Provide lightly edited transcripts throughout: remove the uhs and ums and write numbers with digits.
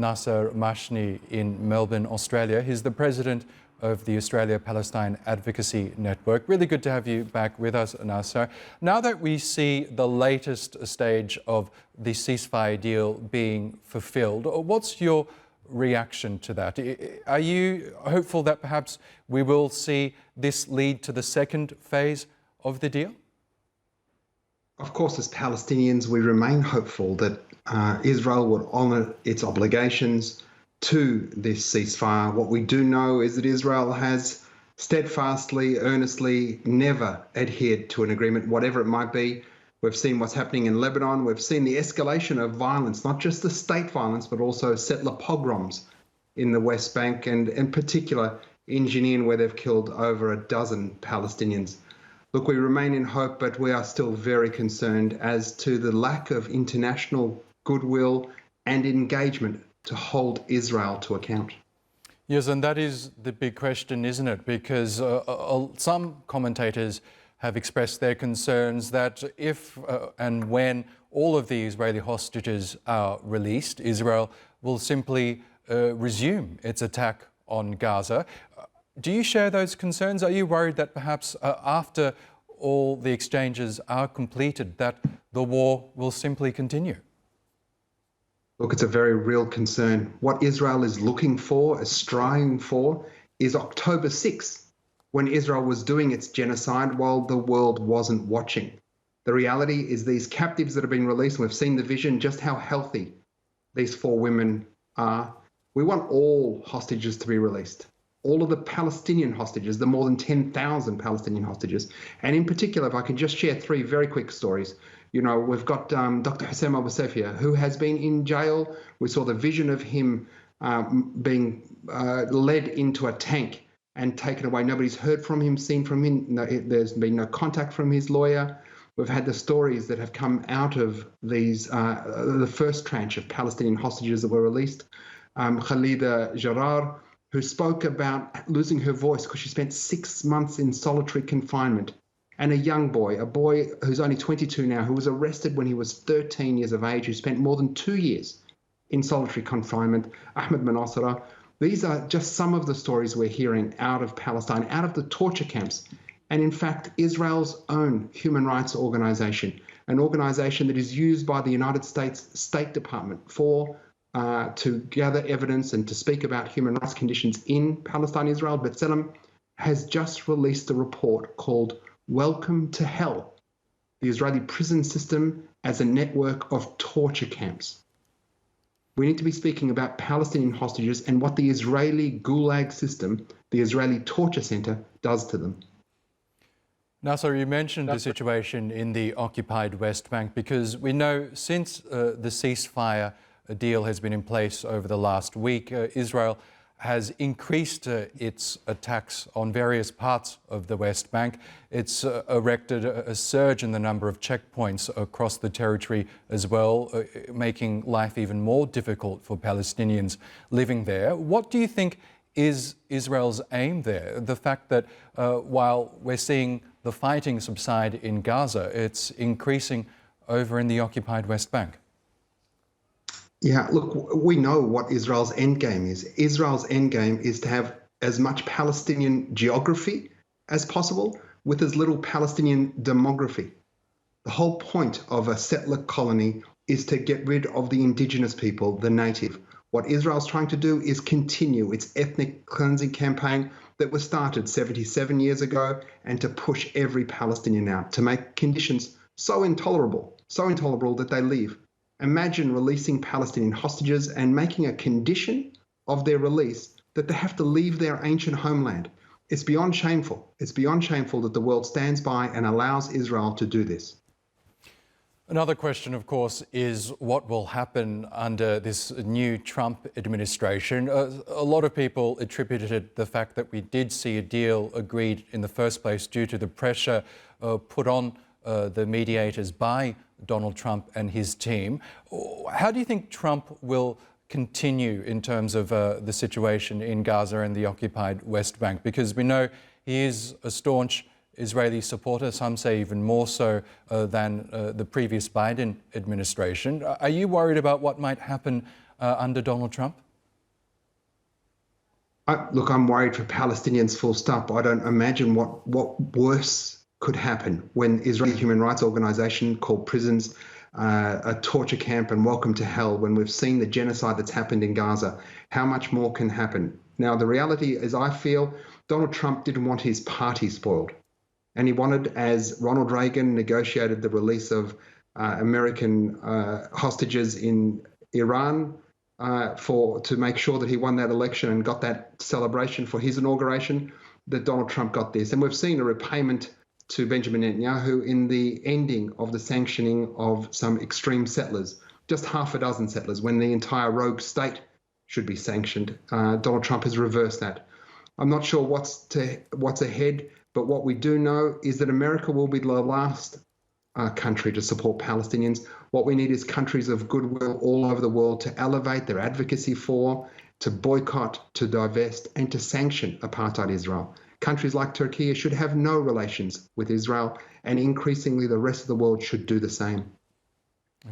Nasser Mashni in Melbourne, Australia. He's the president of the Australia-Palestine Advocacy Network. Really good to have you back with us, Nasser. Now that we see the latest stage of the ceasefire deal being fulfilled, what's your reaction to that? Are you hopeful that perhaps we will see this lead to the second phase of the deal? Of course, as Palestinians, we remain hopeful that Israel would honour its obligations to this ceasefire. What we do know is that Israel has steadfastly, earnestly, never adhered to an agreement, whatever it might be. We've seen what's happening in Lebanon. We've seen the escalation of violence, not just the state violence, but also settler pogroms in the West Bank, and in particular in Jenin, where they've killed over a dozen Palestinians. Look, we remain in hope, but we are still very concerned as to the lack of international goodwill and engagement to hold Israel to account. Yes, and that is the big question, isn't it? Because some commentators have expressed their concerns that if and when all of the Israeli hostages are released, Israel will simply resume its attack on Gaza. Do you share those concerns? Are you worried that perhaps after all the exchanges are completed, that the war will simply continue? Look, it's a very real concern. What Israel is looking for, is striving for, is October 6th, when Israel was doing its genocide while the world wasn't watching. The reality is these captives that have been released, and we've seen the vision, just how healthy these 4 women are. We want all hostages to be released. All of the Palestinian hostages, the more than 10,000 Palestinian hostages. And in particular, if I can just share 3 very quick stories. You know, we've got Dr. Hussein al-Basafia, who has been in jail. We saw the vision of him being led into a tank and taken away. Nobody's heard from him, seen from him. No, there's been no contact from his lawyer. We've had the stories that have come out of these, the first tranche of Palestinian hostages that were released. Khalida Jarrar, who spoke about losing her voice because she spent 6 months in solitary confinement. And a young boy, a boy who's only 22 now, who was arrested when he was 13 years of age, who spent more than 2 years in solitary confinement, Ahmed Manasara. These are just some of the stories we're hearing out of Palestine, out of the torture camps. And in fact, Israel's own human rights organization, an organization that is used by the United States State Department to gather evidence and to speak about human rights conditions in Palestine, Israel, B'Tselem, has just released a report called Welcome to Hell, the Israeli prison system as a network of torture camps. We need to be speaking about Palestinian hostages and what the Israeli Gulag system, the Israeli torture center, does to them. Nasser, you mentioned the situation in the occupied West Bank, because we know since the ceasefire deal has been in place over the last week, Israel has increased its attacks on various parts of the West Bank. It's erected a surge in the number of checkpoints across the territory as well, making life even more difficult for Palestinians living there. What do you think is Israel's aim there? The fact that while we're seeing the fighting subside in Gaza, it's increasing over in the occupied West Bank. Yeah, look, we know what Israel's endgame is. Israel's endgame is to have as much Palestinian geography as possible with as little Palestinian demography. The whole point of a settler colony is to get rid of the indigenous people, the native. What Israel's trying to do is continue its ethnic cleansing campaign that was started 77 years ago, and to push every Palestinian out, to make conditions so intolerable that they leave. Imagine releasing Palestinian hostages and making a condition of their release that they have to leave their ancient homeland. It's beyond shameful. It's beyond shameful that the world stands by and allows Israel to do this. Another question, of course, is what will happen under this new Trump administration. A lot of people attributed the fact that we did see a deal agreed in the first place due to the pressure put on the mediators by Donald Trump and his team. How do you think Trump will continue in terms of the situation in Gaza and the occupied West Bank? Because we know he is a staunch Israeli supporter, some say even more so than the previous Biden administration. Are you worried about what might happen under Donald Trump? Look, I'm worried for Palestinians full stop. I don't imagine what worse could happen when Israeli human rights organisation called prisons a torture camp and welcome to hell, when we've seen the genocide that's happened in Gaza. How much more can happen? Now, the reality is, I feel Donald Trump didn't want his party spoiled. And he wanted, as Ronald Reagan negotiated the release of American hostages in Iran to make sure that he won that election and got that celebration for his inauguration, that Donald Trump got this. And we've seen a repayment to Benjamin Netanyahu in the ending of the sanctioning of some extreme settlers, just half a dozen settlers, when the entire rogue state should be sanctioned. Donald Trump has reversed that. I'm not sure what's ahead, but what we do know is that America will be the last country to support Palestinians. What we need is countries of goodwill all over the world to elevate their advocacy for, to boycott, to divest, and to sanction apartheid Israel. Countries like Turkey should have no relations with Israel, and increasingly the rest of the world should do the same.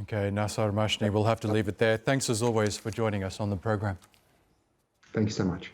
Okay, Nasser Mashni, we'll have to leave it there. Thanks as always for joining us on the program. Thank you so much.